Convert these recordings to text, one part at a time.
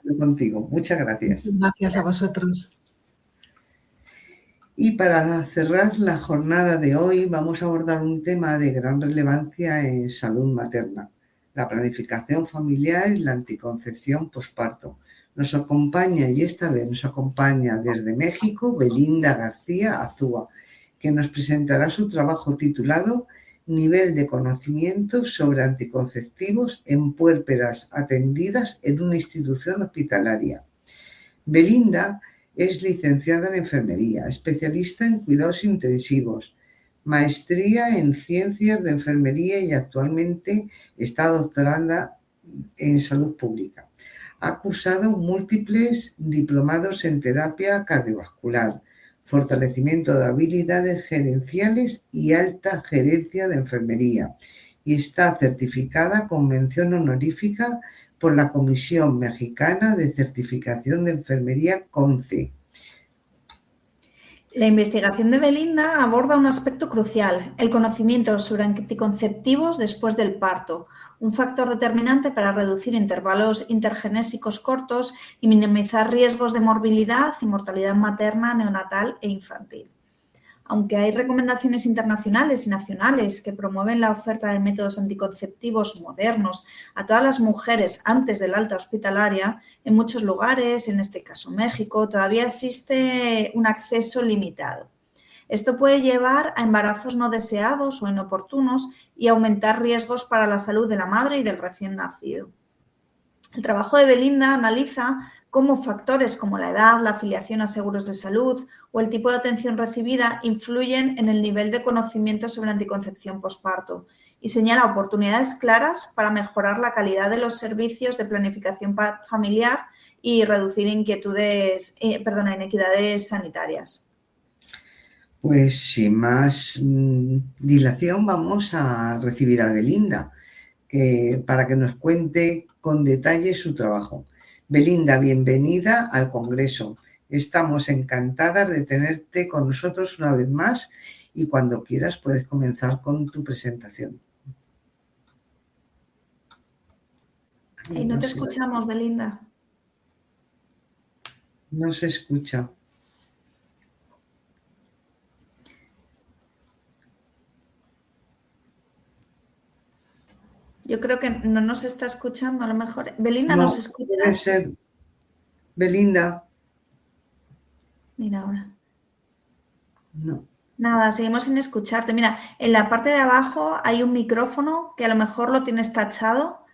compartir contigo. Muchas gracias. Gracias a vosotros. Y para cerrar la jornada de hoy vamos a abordar un tema de gran relevancia en salud materna, la planificación familiar y la anticoncepción posparto. Nos acompaña, y esta vez nos acompaña desde México, Belinda García Azúa, que nos presentará su trabajo titulado Nivel de conocimiento sobre anticonceptivos en puérperas atendidas en una institución hospitalaria. Belinda es licenciada en enfermería, especialista en cuidados intensivos, maestría en ciencias de enfermería y actualmente está doctoranda en salud pública. Ha cursado múltiples diplomados en terapia cardiovascular, fortalecimiento de habilidades gerenciales y alta gerencia de enfermería, y está certificada con mención honorífica por la Comisión Mexicana de Certificación de Enfermería CONCE. La investigación de Belinda aborda un aspecto crucial, el conocimiento sobre anticonceptivos después del parto, un factor determinante para reducir intervalos intergenésicos cortos y minimizar riesgos de morbilidad y mortalidad materna, neonatal e infantil. Aunque hay recomendaciones internacionales y nacionales que promueven la oferta de métodos anticonceptivos modernos a todas las mujeres antes del alta hospitalaria, en muchos lugares, en este caso México, todavía existe un acceso limitado. Esto puede llevar a embarazos no deseados o inoportunos y aumentar riesgos para la salud de la madre y del recién nacido. El trabajo de Belinda analiza cómo factores como la edad, la afiliación a seguros de salud o el tipo de atención recibida influyen en el nivel de conocimiento sobre anticoncepción posparto y señala oportunidades claras para mejorar la calidad de los servicios de planificación familiar y reducir inequidades sanitarias. Pues sin más dilación vamos a recibir a Belinda para que nos cuente con detalle su trabajo. Belinda, bienvenida al Congreso. Estamos encantadas de tenerte con nosotros una vez más y cuando quieras puedes comenzar con tu presentación. No te escuchamos, Belinda. No se escucha. Yo creo que no nos está escuchando, a lo mejor. Belinda, no, ¿nos escuchas? Debe ser. Belinda. Mira ahora. No. Nada, seguimos sin escucharte. Mira, en la parte de abajo hay un micrófono que a lo mejor lo tienes tachado.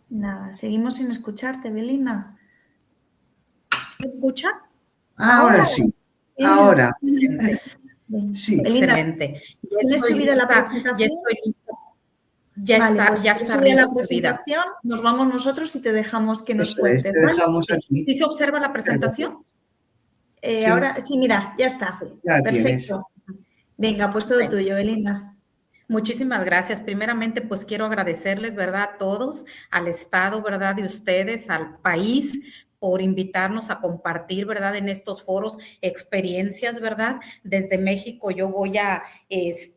Nada, seguimos sin escucharte, Belinda. ¿Me escucha? Ahora sí. Ahora. Sí, excelente. ¿Tienes subida la presentación? Ya estoy lista. Ya está subida la presentación. Nos vamos nosotros y te dejamos que nos cuentes. Te dejamos aquí. ¿Sí se observa la presentación? Sí. Ahora sí, mira, ya está. Ya perfecto. Tienes. Venga, pues todo tuyo, Belinda. Muchísimas gracias. Primeramente, pues quiero agradecerles, ¿verdad? A todos, al Estado, ¿verdad? De ustedes, al país, por invitarnos a compartir, ¿verdad? En estos foros experiencias, ¿verdad? Desde México yo voy a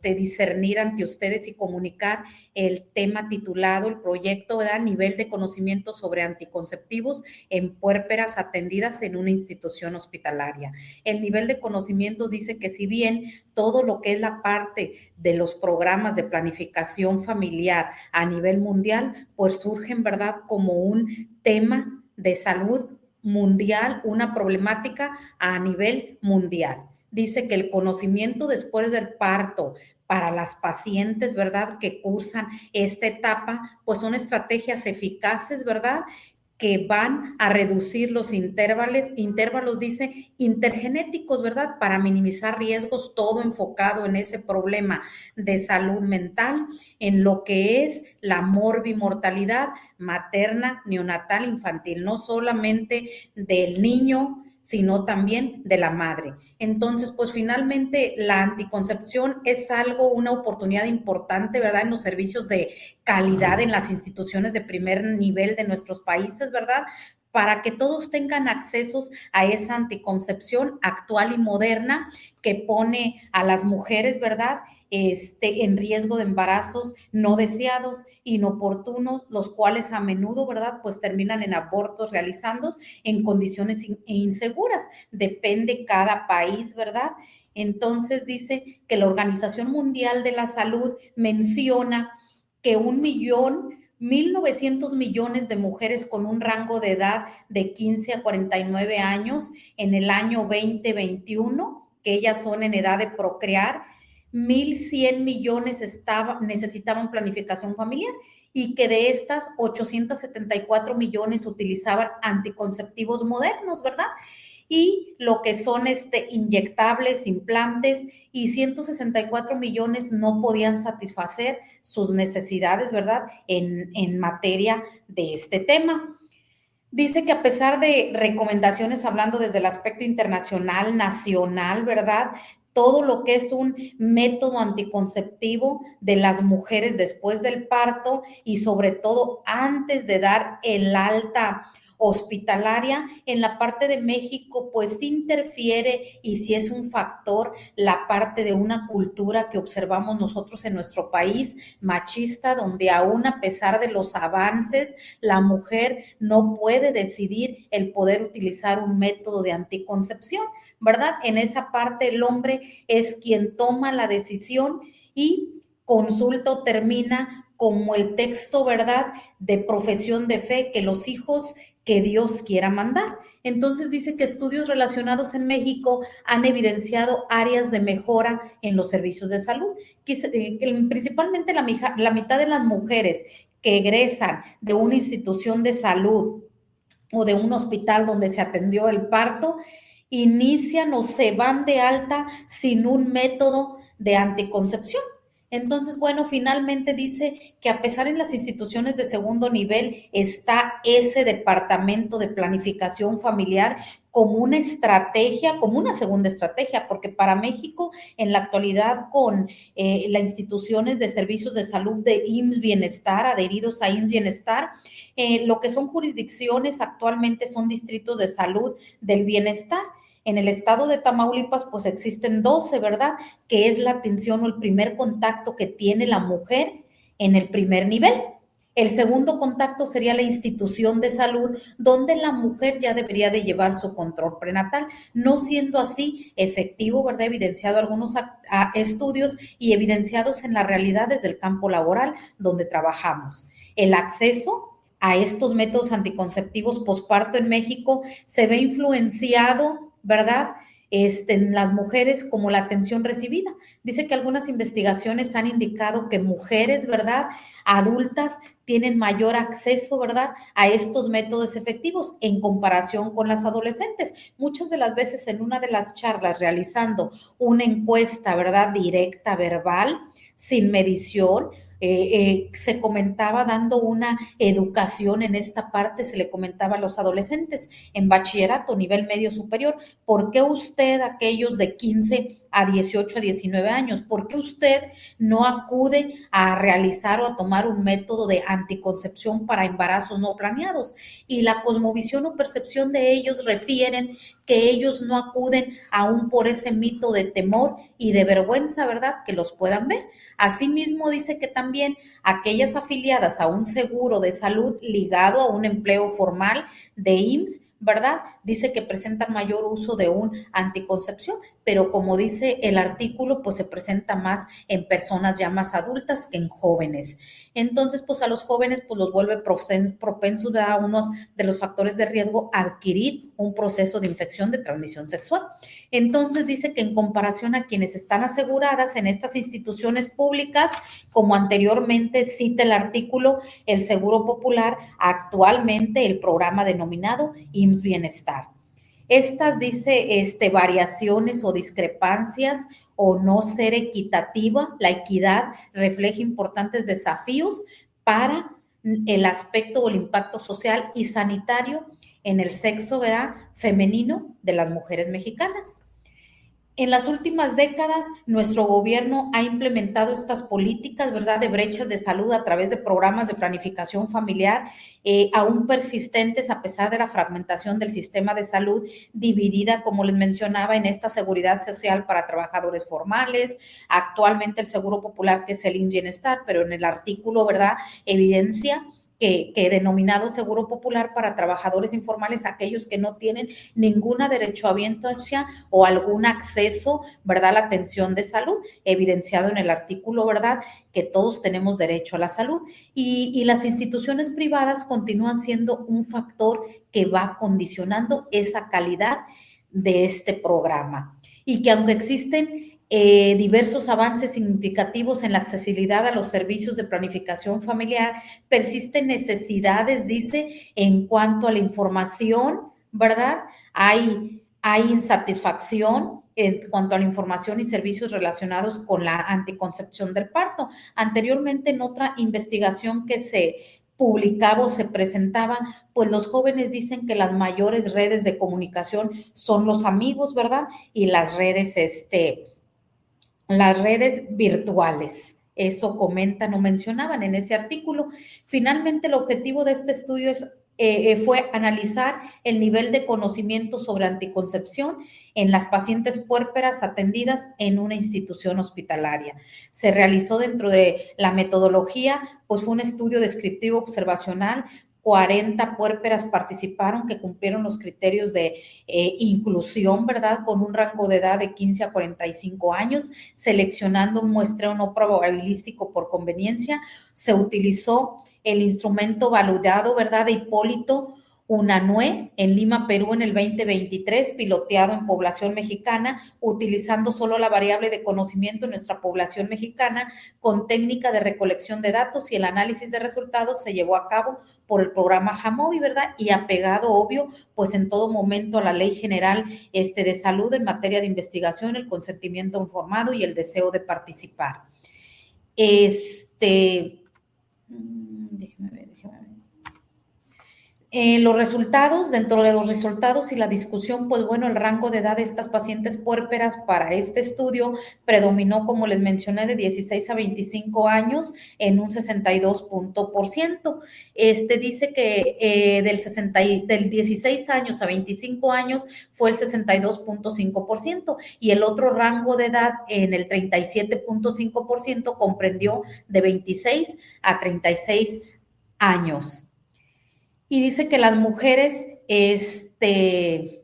discernir ante ustedes y comunicar el tema titulado, el proyecto, ¿verdad? Nivel de conocimiento sobre anticonceptivos en puérperas atendidas en una institución hospitalaria. El nivel de conocimiento dice que si bien todo lo que es la parte de los programas de planificación familiar a nivel mundial, pues surgen, ¿verdad? Como un tema de salud mundial, una problemática a nivel mundial. Dice que el conocimiento después del parto para las pacientes, ¿verdad?, que cursan esta etapa, pues son estrategias eficaces, ¿verdad?, que van a reducir los intervalos, dice, intergenéticos, ¿verdad?, para minimizar riesgos, todo enfocado en ese problema de salud mental, en lo que es la morbimortalidad materna, neonatal, infantil, no solamente del niño, sino también de la madre. Entonces, pues finalmente la anticoncepción es algo, una oportunidad importante, ¿verdad?, en los servicios de calidad en las instituciones de primer nivel de nuestros países, ¿verdad?, para que todos tengan acceso a esa anticoncepción actual y moderna que pone a las mujeres, ¿verdad?, en riesgo de embarazos no deseados, inoportunos, los cuales a menudo, ¿verdad?, pues terminan en abortos realizándose en condiciones inseguras. Depende cada país, ¿verdad? Entonces dice que la Organización Mundial de la Salud menciona que 1.900.000 millones de mujeres con un rango de edad de 15 a 49 años en el año 2021, que ellas son en edad de procrear, 1.100 millones necesitaban planificación familiar y que de estas 874 millones utilizaban anticonceptivos modernos, ¿verdad? Y lo que son inyectables, implantes, y 164 millones no podían satisfacer sus necesidades, ¿verdad?, en materia de este tema. Dice que a pesar de recomendaciones, hablando desde el aspecto internacional, nacional, ¿verdad?, todo lo que es un método anticonceptivo de las mujeres después del parto y sobre todo antes de dar el alta hospitalaria, en la parte de México pues interfiere, y sí es un factor, la parte de una cultura que observamos nosotros en nuestro país, machista, donde aún a pesar de los avances, la mujer no puede decidir el poder utilizar un método de anticoncepción, ¿verdad? En esa parte el hombre es quien toma la decisión y consulta o termina como el texto, ¿verdad?, de profesión de fe, que los hijos que Dios quiera mandar. Entonces dice que estudios relacionados en México han evidenciado áreas de mejora en los servicios de salud, principalmente la mitad de las mujeres que egresan de una institución de salud o de un hospital donde se atendió el parto, inician o se van de alta sin un método de anticoncepción. Entonces, bueno, finalmente dice que a pesar en las instituciones de segundo nivel está ese departamento de planificación familiar como una estrategia, como una segunda estrategia, porque para México en la actualidad con las instituciones de servicios de salud de IMSS Bienestar, adheridos a IMSS Bienestar, lo que son jurisdicciones actualmente son distritos de salud del bienestar. En el estado de Tamaulipas, pues existen 12, ¿verdad?, que es la atención o el primer contacto que tiene la mujer en el primer nivel. El segundo contacto sería la institución de salud, donde la mujer ya debería de llevar su control prenatal, no siendo así efectivo, ¿verdad?, evidenciado algunos estudios y evidenciados en la realidad desde el campo laboral donde trabajamos. El acceso a estos métodos anticonceptivos posparto en México se ve influenciado, ¿verdad?, en las mujeres como la atención recibida. Dice que algunas investigaciones han indicado que mujeres, ¿verdad?, adultas tienen mayor acceso, ¿verdad?, a estos métodos efectivos en comparación con las adolescentes. Muchas de las veces en una de las charlas realizando una encuesta, ¿verdad?, directa, verbal, sin medición, se comentaba, dando una educación en esta parte, se le comentaba a los adolescentes en bachillerato, nivel medio superior, ¿por qué usted, aquellos de 15 a 18 a 19 años, por qué usted no acude a realizar o a tomar un método de anticoncepción para embarazos no planeados? Y la cosmovisión o percepción de ellos refieren que ellos no acuden aún por ese mito de temor y de vergüenza, ¿verdad?, que los puedan ver. Asimismo, dice que también aquellas afiliadas a un seguro de salud ligado a un empleo formal de IMSS, ¿verdad?, dice que presentan mayor uso de un anticoncepción, pero como dice el artículo, pues se presenta más en personas ya más adultas que en jóvenes. Entonces, pues a los jóvenes pues los vuelve propensos a unos de los factores de riesgo a adquirir un proceso de infección de transmisión sexual. Entonces dice que en comparación a quienes están aseguradas en estas instituciones públicas, como anteriormente cita el artículo, el Seguro Popular, actualmente el programa denominado IMSS Bienestar. Estas, dice, variaciones o discrepancias o no ser equitativa, la equidad refleja importantes desafíos para el aspecto o el impacto social y sanitario en el sexo, ¿verdad?, femenino de las mujeres mexicanas. En las últimas décadas, nuestro gobierno ha implementado estas políticas, ¿verdad?, de brechas de salud a través de programas de planificación familiar, aún persistentes a pesar de la fragmentación del sistema de salud, dividida, como les mencionaba, en esta seguridad social para trabajadores formales, actualmente el Seguro Popular, que es el IMSS Bienestar, pero en el artículo, ¿verdad?, evidencia que denominado Seguro Popular para trabajadores informales, aquellos que no tienen ninguna derechohabiente o algún acceso, ¿verdad?, a la atención de salud, evidenciado en el artículo, ¿verdad?, que todos tenemos derecho a la salud. Y las instituciones privadas continúan siendo un factor que va condicionando esa calidad de este programa. Y que aunque existen diversos avances significativos en la accesibilidad a los servicios de planificación familiar, persisten necesidades, dice, en cuanto a la información, ¿verdad? Hay insatisfacción en cuanto a la información y servicios relacionados con la anticoncepción del parto. Anteriormente, en otra investigación que se publicaba o se presentaba, pues los jóvenes dicen que las mayores redes de comunicación son los amigos, ¿verdad? Y las redes virtuales. Eso comentan o mencionaban en ese artículo. Finalmente, el objetivo de este estudio fue analizar el nivel de conocimiento sobre anticoncepción en las pacientes puérperas atendidas en una institución hospitalaria. Se realizó dentro de la metodología, pues fue un estudio descriptivo observacional. 40 puérperas participaron que cumplieron los criterios de inclusión, ¿verdad?, con un rango de edad de 15 a 45 años, seleccionando un muestreo no probabilístico por conveniencia. Se utilizó el instrumento validado, ¿verdad?, de Hipólito Unanue en Lima, Perú, en el 2023, piloteado en población mexicana, utilizando solo la variable de conocimiento en nuestra población mexicana, con técnica de recolección de datos, y el análisis de resultados se llevó a cabo por el programa Jamovi, ¿verdad? Y apegado, obvio, pues en todo momento a la Ley General de Salud en materia de investigación, el consentimiento informado y el deseo de participar. Déjeme ver. Los resultados, dentro de los resultados y la discusión, pues bueno, el rango de edad de estas pacientes puérperas para este estudio predominó, como les mencioné, de 16 a 25 años en un 62%. Dice que del 16 años a 25 años fue el 62.5%, y el otro rango de edad en el 37.5% comprendió de 26 a 36 años. Y dice que las mujeres se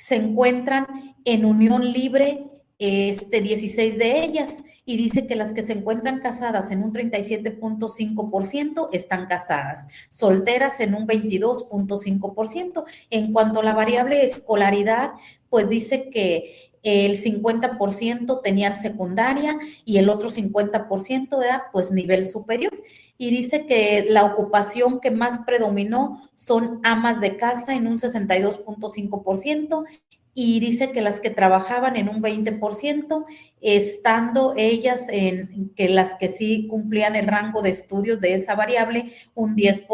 encuentran en unión libre, 16 de ellas, y dice que las que se encuentran casadas en un 37.5% están casadas, solteras en un 22.5%. En cuanto a la variable escolaridad, pues dice que el 50% tenían secundaria y el otro 50% era pues nivel superior. Y dice que la ocupación que más predominó son amas de casa en un 62.5%, y dice que las que trabajaban en un 20%, estando ellas que las que sí cumplían el rango de estudios de esa variable, un 10%.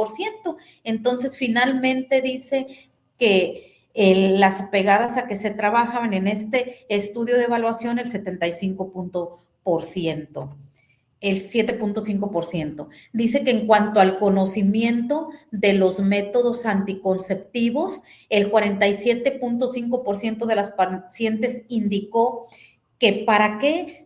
Entonces, finalmente dice que las apegadas a que se trabajaban en este estudio de evaluación, el 75%. El 7.5%. Dice que en cuanto al conocimiento de los métodos anticonceptivos, el 47.5% de las pacientes indicó que para qué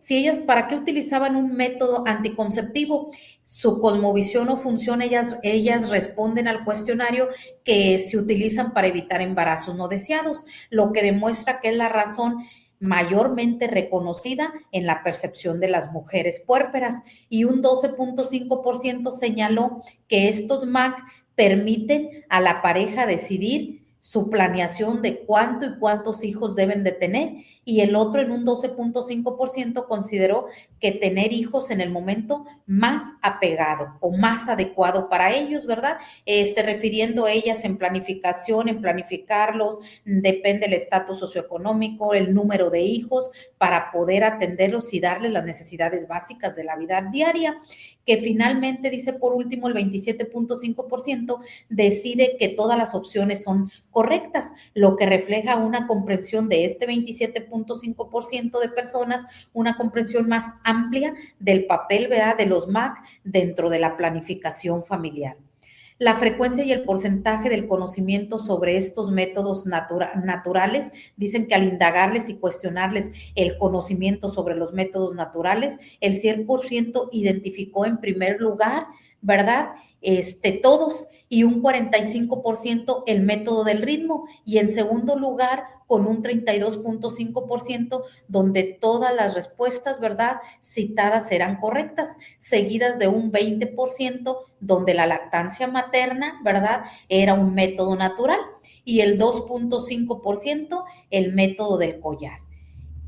utilizaban un método anticonceptivo. Su cosmovisión o función, ellas responden al cuestionario que se utilizan para evitar embarazos no deseados, lo que demuestra que es la razón mayormente reconocida en la percepción de las mujeres puérperas, y un 12.5% señaló que estos MAC permiten a la pareja decidir su planeación de cuánto y cuántos hijos deben de tener, y el otro en un 12.5% consideró que tener hijos en el momento más apegado o más adecuado para ellos, ¿verdad? Refiriendo a ellas en planificación, en planificarlos, depende el estatus socioeconómico, el número de hijos, para poder atenderlos y darles las necesidades básicas de la vida diaria. Que finalmente, dice por último, el 27.5% decide que todas las opciones son correctas, lo que refleja una comprensión de este 27% 37.5% de personas una comprensión más amplia del papel, ¿verdad?, de los MAC dentro de la planificación familiar. La frecuencia y el porcentaje del conocimiento sobre estos métodos naturales, dicen que al indagarles y cuestionarles el conocimiento sobre los métodos naturales, el 100% identificó en primer lugar, ¿verdad?, todos, y un 45% el método del ritmo, y en segundo lugar con un 32.5%, donde todas las respuestas, ¿verdad?, citadas eran correctas, seguidas de un 20% donde la lactancia materna, ¿verdad?, era un método natural, y el 2.5% el método del collar.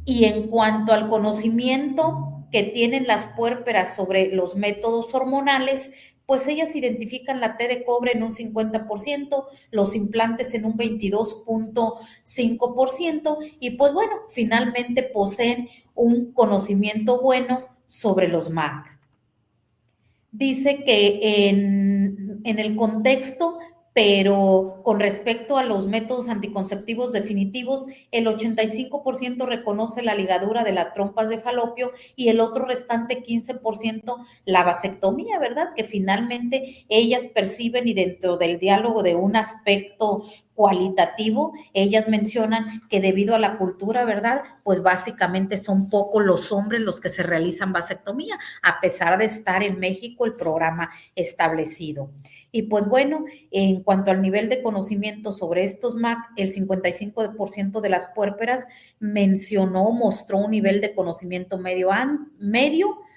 Y en cuanto al conocimiento que tienen las puérperas sobre los métodos hormonales, pues ellas identifican la T de cobre en un 50%, los implantes en un 22.5%, y pues bueno, finalmente poseen un conocimiento bueno sobre los MAC. Dice que en el contexto, pero con respecto a los métodos anticonceptivos definitivos, el 85% reconoce la ligadura de las trompas de falopio y el otro restante 15% la vasectomía, ¿verdad? Que finalmente ellas perciben, y dentro del diálogo de un aspecto cualitativo, ellas mencionan que debido a la cultura, ¿verdad?, pues básicamente son pocos los hombres los que se realizan vasectomía, a pesar de estar en México el programa establecido. Y pues bueno, en cuanto al nivel de conocimiento sobre estos MAC, el 55% de las puérperas mostró un nivel de conocimiento medio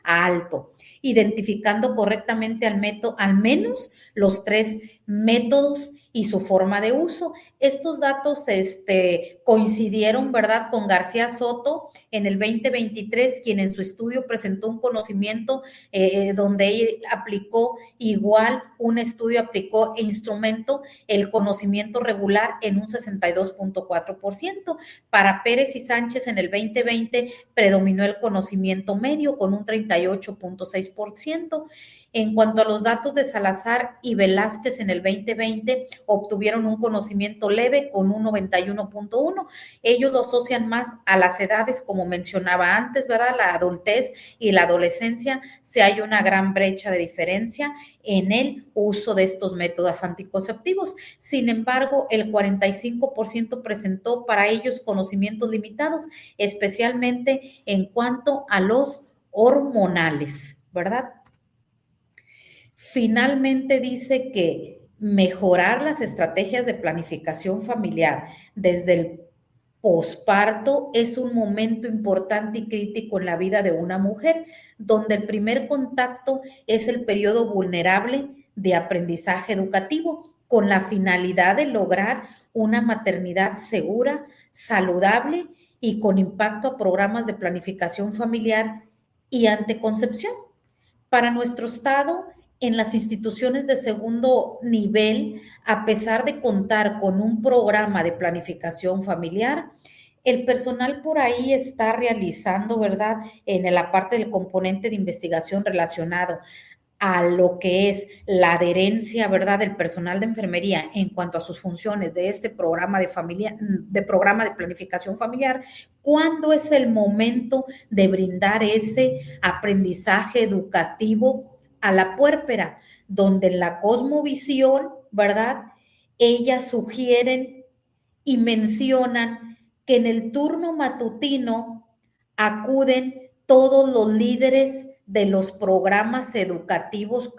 a alto, identificando correctamente al menos los 3 métodos y su forma de uso. Estos datos coincidieron, ¿verdad?, con García Soto en el 2023, quien en su estudio presentó un conocimiento donde ella aplicó instrumento el conocimiento regular en un 62.4%. Para Pérez y Sánchez en el 2020 predominó el conocimiento medio con un 38.6%. En cuanto a los datos de Salazar y Velázquez en el 2020, obtuvieron un conocimiento leve con un 91.1. Ellos lo asocian más a las edades, como mencionaba antes, ¿verdad?, la adultez y la adolescencia. Si hay una gran brecha de diferencia en el uso de estos métodos anticonceptivos. Sin embargo, el 45% presentó para ellos conocimientos limitados, especialmente en cuanto a los hormonales, ¿verdad? Finalmente dice que mejorar las estrategias de planificación familiar desde el posparto es un momento importante y crítico en la vida de una mujer, donde el primer contacto es el periodo vulnerable de aprendizaje educativo, con la finalidad de lograr una maternidad segura, saludable y con impacto a programas de planificación familiar y anteconcepción. Para nuestro estado, en las instituciones de segundo nivel, a pesar de contar con un programa de planificación familiar, el personal por ahí está realizando, ¿verdad?, en la parte del componente de investigación relacionado a lo que es la adherencia, ¿verdad?, del personal de enfermería en cuanto a sus funciones de este programa programa de planificación familiar. ¿Cuándo es el momento de brindar ese aprendizaje educativo a la puérpera? Donde en la cosmovisión, ¿verdad?, ellas sugieren y mencionan que en el turno matutino acuden todos los líderes de los programas educativos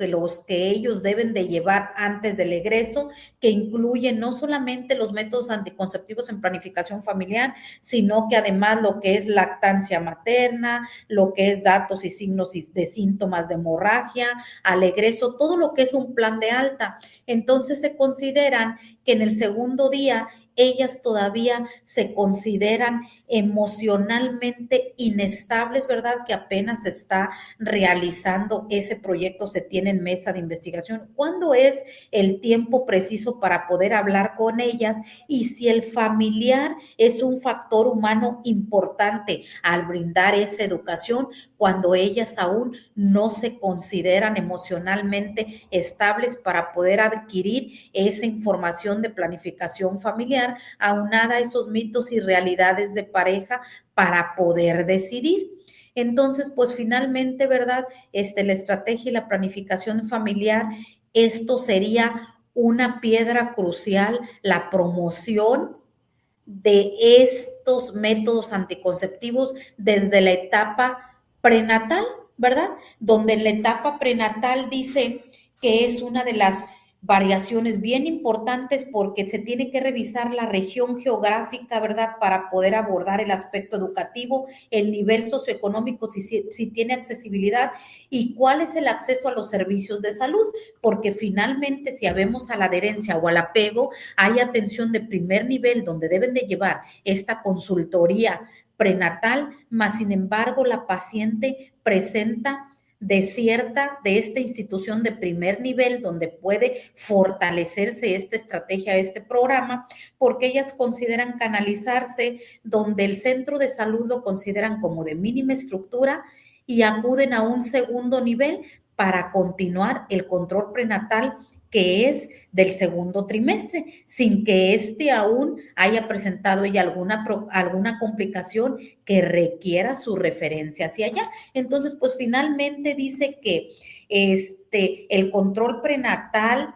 que ellos deben de llevar antes del egreso, que incluyen no solamente los métodos anticonceptivos en planificación familiar, sino que además lo que es lactancia materna, lo que es datos y signos de síntomas de hemorragia, al egreso, todo lo que es un plan de alta. Entonces se consideran que en el segundo día ellas todavía se consideran emocionalmente inestables, ¿verdad?, que apenas se está realizando ese proyecto, se tiene en mesa de investigación. ¿Cuándo es el tiempo preciso para poder hablar con ellas? Y si el familiar es un factor humano importante al brindar esa educación, cuando ellas aún no se consideran emocionalmente estables para poder adquirir esa información de planificación familiar familiar aunada a esos mitos y realidades de pareja para poder decidir. Entonces, pues finalmente, ¿verdad? La estrategia y la planificación familiar, esto sería una piedra crucial, la promoción de estos métodos anticonceptivos desde la etapa prenatal, ¿verdad? Donde en la etapa prenatal dice que es una de las variaciones bien importantes porque se tiene que revisar la región geográfica, ¿verdad? Para poder abordar el aspecto educativo, el nivel socioeconómico, si tiene accesibilidad y cuál es el acceso a los servicios de salud, porque finalmente si habemos a la adherencia o al apego, hay atención de primer nivel donde deben de llevar esta consultoría prenatal, más sin embargo la paciente presenta desierta de esta institución de primer nivel donde puede fortalecerse esta estrategia, este programa, porque ellas consideran canalizarse donde el centro de salud lo consideran como de mínima estructura y acuden a un segundo nivel para continuar el control prenatal que es del segundo trimestre, sin que aún haya presentado ella alguna complicación que requiera su referencia hacia allá. Entonces, pues finalmente dice que el control prenatal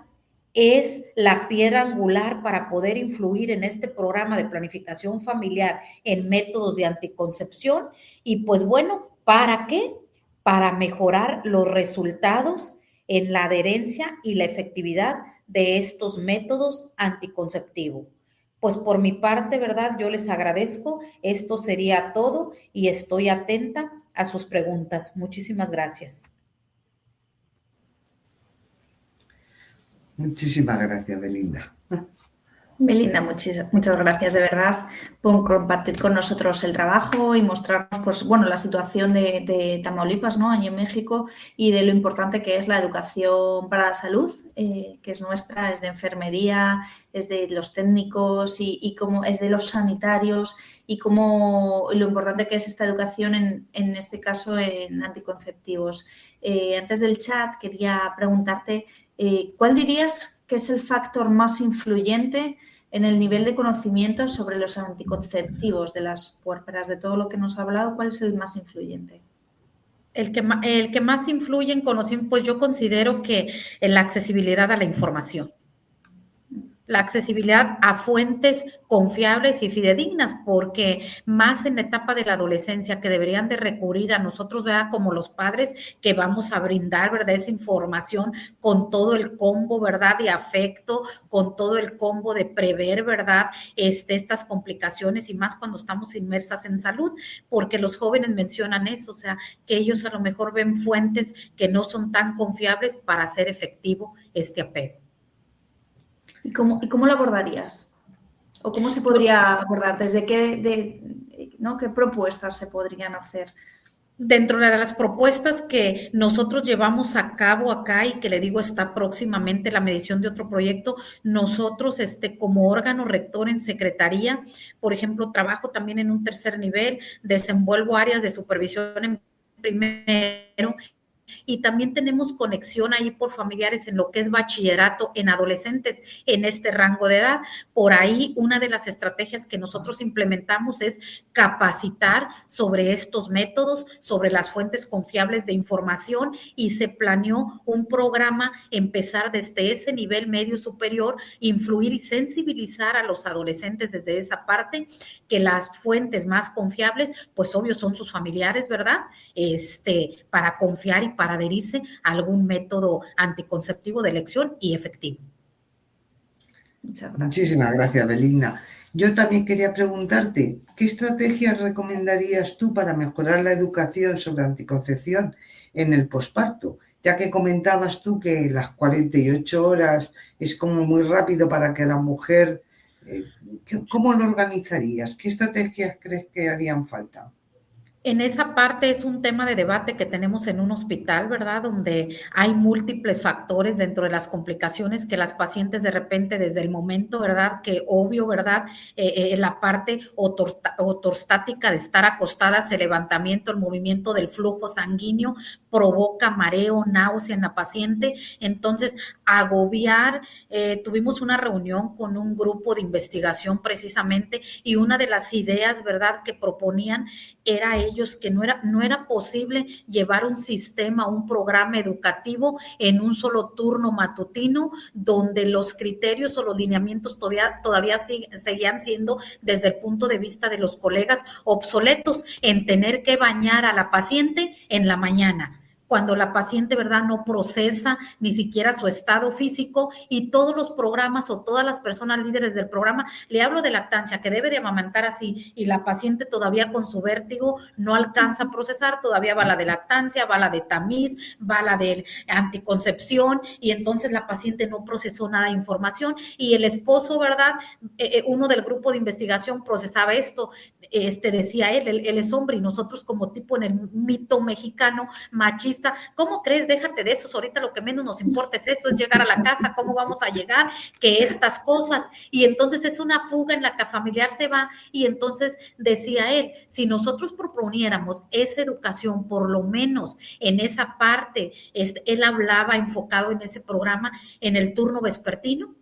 es la piedra angular para poder influir en este programa de planificación familiar en métodos de anticoncepción y pues bueno, ¿para qué? Para mejorar los resultados en la adherencia y la efectividad de estos métodos anticonceptivos. Pues por mi parte, ¿verdad? Yo les agradezco. Esto sería todo y estoy atenta a sus preguntas. Muchísimas gracias. Muchísimas gracias, Belinda. Belinda, muchas gracias de verdad por compartir con nosotros el trabajo y mostrarnos, pues, bueno, la situación de Tamaulipas, ¿no? Allí en México y de lo importante que es la educación para la salud, que es nuestra, es de enfermería, es de los técnicos y como es de los sanitarios y como lo importante que es esta educación en este caso en anticonceptivos. Antes del chat quería preguntarte, ¿cuál dirías que es el factor más influyente en el nivel de conocimiento sobre los anticonceptivos de las puérperas? De todo lo que nos ha hablado, ¿cuál es el más influyente? El que más influye en conocimiento, pues yo considero que la accesibilidad a la información. La accesibilidad a fuentes confiables y fidedignas, porque más en la etapa de la adolescencia que deberían de recurrir a nosotros, ¿verdad? Como los padres que vamos a brindar, ¿verdad? Esa información con todo el combo, ¿verdad? De afecto, con todo el combo de prever, ¿verdad? Estas complicaciones y más cuando estamos inmersas en salud, porque los jóvenes mencionan eso, o sea, que ellos a lo mejor ven fuentes que no son tan confiables para hacer efectivo este apego. ¿Y cómo lo abordarías? ¿O cómo se podría abordar? ¿Desde qué propuestas se podrían hacer? Dentro de las propuestas que nosotros llevamos a cabo acá y que le digo está próximamente la medición de otro proyecto, nosotros como órgano rector en secretaría, por ejemplo, trabajo también en un tercer nivel, desenvuelvo áreas de supervisión en primero y también tenemos conexión ahí por familiares en lo que es bachillerato en adolescentes en este rango de edad. Por ahí una de las estrategias que nosotros implementamos es capacitar sobre estos métodos, sobre las fuentes confiables de información y se planeó un programa empezar desde ese nivel medio superior, influir y sensibilizar a los adolescentes desde esa parte, que las fuentes más confiables, pues obvio son sus familiares, ¿verdad? Para confiar y para adherirse a algún método anticonceptivo de elección y efectivo. Muchísimas gracias, Belinda. Yo también quería preguntarte, ¿qué estrategias recomendarías tú para mejorar la educación sobre anticoncepción en el posparto? Ya que comentabas tú que las 48 horas es como muy rápido para que la mujer... ¿Cómo lo organizarías? ¿Qué estrategias crees que harían falta? En esa parte es un tema de debate que tenemos en un hospital, ¿verdad? Donde hay múltiples factores dentro de las complicaciones que las pacientes de repente desde el momento, ¿verdad? Que obvio, ¿verdad? La parte ortostática de estar acostadas, el levantamiento, el movimiento del flujo sanguíneo, provoca mareo, náusea en la paciente. Entonces, agobiar, tuvimos una reunión con un grupo de investigación precisamente y una de las ideas, ¿verdad?, que proponían era ellos que no era posible llevar un sistema, un programa educativo en un solo turno matutino, donde los criterios o los lineamientos todavía seguían siendo, desde el punto de vista de los colegas, obsoletos en tener que bañar a la paciente en la mañana, cuando la paciente, ¿verdad?, no procesa ni siquiera su estado físico, y todos los programas o todas las personas líderes del programa, le hablo de lactancia, que debe de amamantar así, y la paciente todavía con su vértigo no alcanza a procesar, todavía va la de lactancia, va la de tamiz, va la de anticoncepción, y entonces la paciente no procesó nada de información, y el esposo, ¿verdad?, uno del grupo de investigación procesaba esto, decía él es hombre, y nosotros como tipo en el mito mexicano machista, ¿cómo crees? Déjate de eso, ahorita lo que menos nos importa es eso, es llegar a la casa, ¿cómo vamos a llegar? Que estas cosas, y entonces es una fuga en la que familiar se va, y entonces decía él, si nosotros proponiéramos esa educación, por lo menos en esa parte, él hablaba enfocado en ese programa, en el turno vespertino,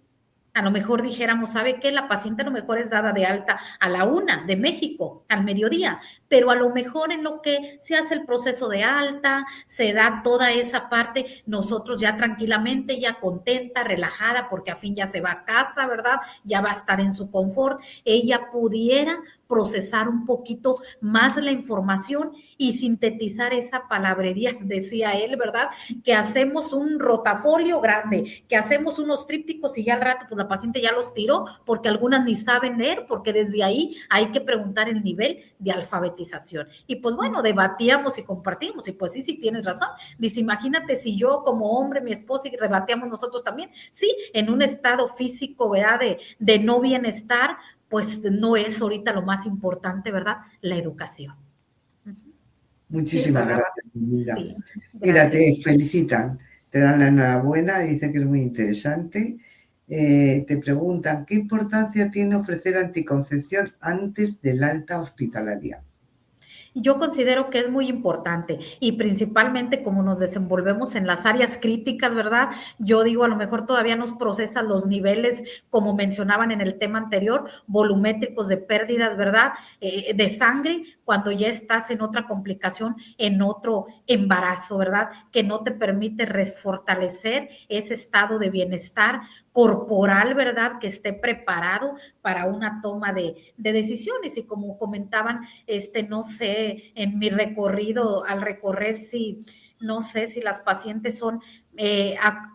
a lo mejor dijéramos, ¿sabe qué? La paciente a lo mejor es dada de alta a la 1 de México, al mediodía, pero a lo mejor en lo que se hace el proceso de alta, se da toda esa parte, nosotros ya tranquilamente, ya contenta, relajada, porque a fin ya se va a casa, ¿verdad? Ya va a estar en su confort, ella pudiera procesar un poquito más la información y sintetizar esa palabrería, decía él, ¿verdad? Que hacemos un rotafolio grande, que hacemos unos trípticos y ya al rato pues la paciente ya los tiró, porque algunas ni saben leer, porque desde ahí hay que preguntar el nivel de alfabetización. Y pues bueno, debatíamos y compartimos, y pues sí tienes razón. Dice, imagínate si yo como hombre, mi esposa, y debatíamos nosotros también, sí, en un estado físico, ¿verdad?, de no bienestar, pues no es ahorita lo más importante, ¿verdad?, la educación. Muchísimas gracias, Linda. Sí, Mira, te felicitan, te dan la enhorabuena, dicen que es muy interesante. Te preguntan, ¿qué importancia tiene ofrecer anticoncepción antes del alta hospitalaria? Yo considero que es muy importante, y principalmente como nos desenvolvemos en las áreas críticas, ¿verdad? Yo digo, a lo mejor todavía nos procesan los niveles, como mencionaban en el tema anterior, volumétricos de pérdidas, ¿verdad? De sangre, cuando ya estás en otra complicación, en otro embarazo, ¿verdad? Que no te permite refortalecer ese estado de bienestar corporal, ¿verdad? Que esté preparado para una toma de decisiones. Y como comentaban, no sé, en mi recorrido, al recorrer, si, no sé si las pacientes son,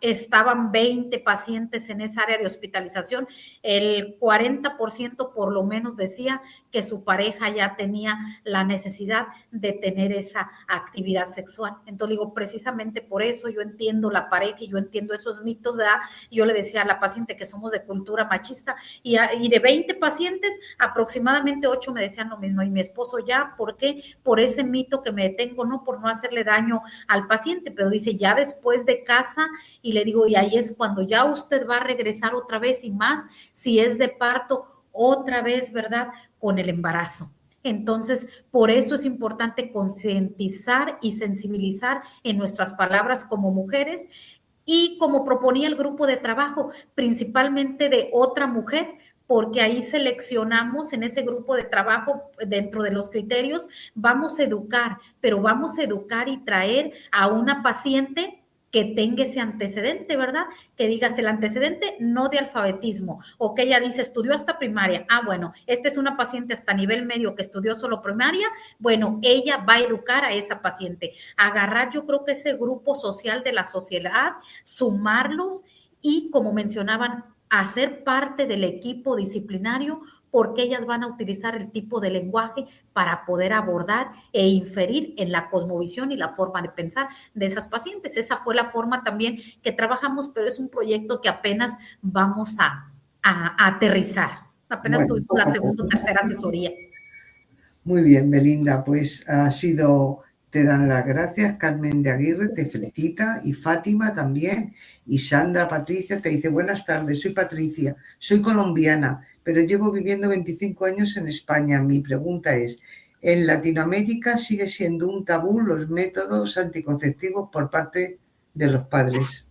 estaban 20 pacientes en esa área de hospitalización, el 40% por lo menos decía que su pareja ya tenía la necesidad de tener esa actividad sexual. Entonces digo, precisamente por eso yo entiendo la pareja y yo entiendo esos mitos, ¿verdad? Yo le decía a la paciente que somos de cultura machista, y de 20 pacientes, aproximadamente 8 me decían lo mismo, y mi esposo ya, ¿por qué? Por ese mito que me detengo, no por no hacerle daño al paciente, pero dice, ya después de casa, y le digo, y ahí es cuando ya usted va a regresar otra vez, y más si es de parto, otra vez, ¿verdad?, con el embarazo. Entonces, por eso es importante concientizar y sensibilizar en nuestras palabras como mujeres, y como proponía el grupo de trabajo, principalmente de otra mujer, porque ahí seleccionamos en ese grupo de trabajo, dentro de los criterios, vamos a educar, pero vamos a educar y traer a una paciente que tenga ese antecedente, ¿verdad? Que digas el antecedente no de alfabetismo, o que ella dice, estudió hasta primaria. Ah, bueno, esta es una paciente hasta nivel medio que estudió solo primaria. Bueno, ella va a educar a esa paciente. Agarrar, yo creo que ese grupo social de la sociedad, sumarlos y, como mencionaban, hacer parte del equipo disciplinario, porque ellas van a utilizar el tipo de lenguaje para poder abordar e inferir en la cosmovisión y la forma de pensar de esas pacientes. Esa fue la forma también que trabajamos, pero es un proyecto que apenas vamos a aterrizar. Apenas tuvimos la segunda o tercera asesoría. Muy bien, Belinda, pues te dan las gracias. Carmen de Aguirre te felicita, y Fátima también, y Sandra Patricia te dice, buenas tardes, soy Patricia, soy colombiana, pero llevo viviendo 25 años en España. Mi pregunta es, En Latinoamérica sigue siendo un tabú los métodos anticonceptivos por parte de los padres.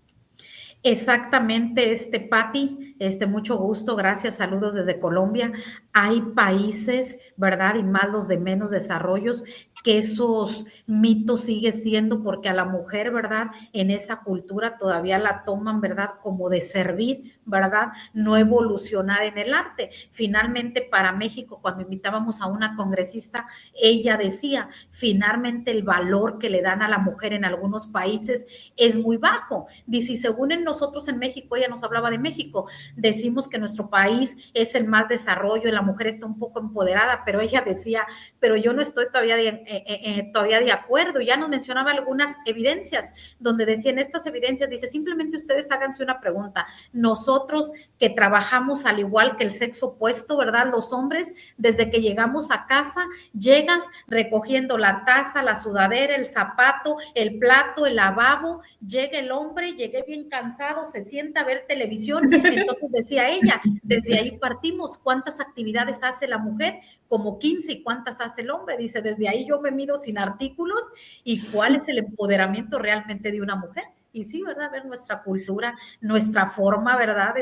Exactamente, Patti, mucho gusto, gracias, saludos desde Colombia. Hay países, ¿verdad? Y más los de menos desarrollos, que esos mitos siguen siendo porque a la mujer, ¿verdad? En esa cultura todavía la toman, ¿verdad? Como de servir, ¿verdad? No evolucionar en el arte. Finalmente, para México, cuando invitábamos a una congresista, ella decía, finalmente el valor que le dan a la mujer en algunos países es muy bajo. Dice, según en nosotros en México, ella nos hablaba de México, decimos que nuestro país es el más desarrollo y la mujer está un poco empoderada, pero ella decía, pero yo no estoy todavía de acuerdo. Ya nos mencionaba algunas evidencias donde decían estas evidencias, dice, simplemente ustedes háganse una pregunta. Nosotros que trabajamos al igual que el sexo opuesto, ¿verdad? Los hombres, desde que llegamos a casa, llegas recogiendo la taza, la sudadera, el zapato, el plato, el lavabo, llega el hombre, llegué bien cansado, se sienta a ver televisión. Entonces decía ella, desde ahí partimos. ¿Cuántas actividades hace la mujer? Como 15. ¿Y cuántas hace el hombre? Dice, desde ahí yo me mido sin artículos. ¿Y cuál es el empoderamiento realmente de una mujer? Y sí, ¿verdad? Ver nuestra cultura, nuestra forma, ¿verdad?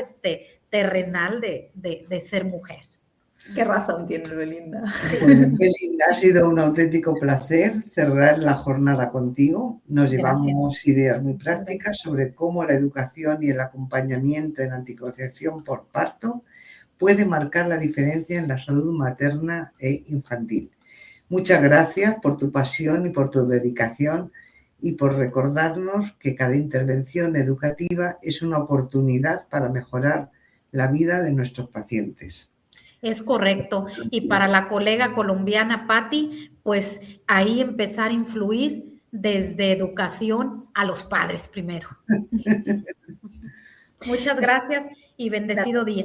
Terrenal de ser mujer. Qué razón tiene Belinda. Bueno, Belinda, ha sido un auténtico placer cerrar la jornada contigo. Nos llevamos ideas muy prácticas sobre cómo la educación y el acompañamiento en anticoncepción por parto puede marcar la diferencia en la salud materna e infantil. Muchas gracias por tu pasión y por tu dedicación y por recordarnos que cada intervención educativa es una oportunidad para mejorar la vida de nuestros pacientes. Es correcto. Y para la colega colombiana Patti, pues ahí empezar a influir desde educación a los padres primero. Muchas gracias y bendecido día.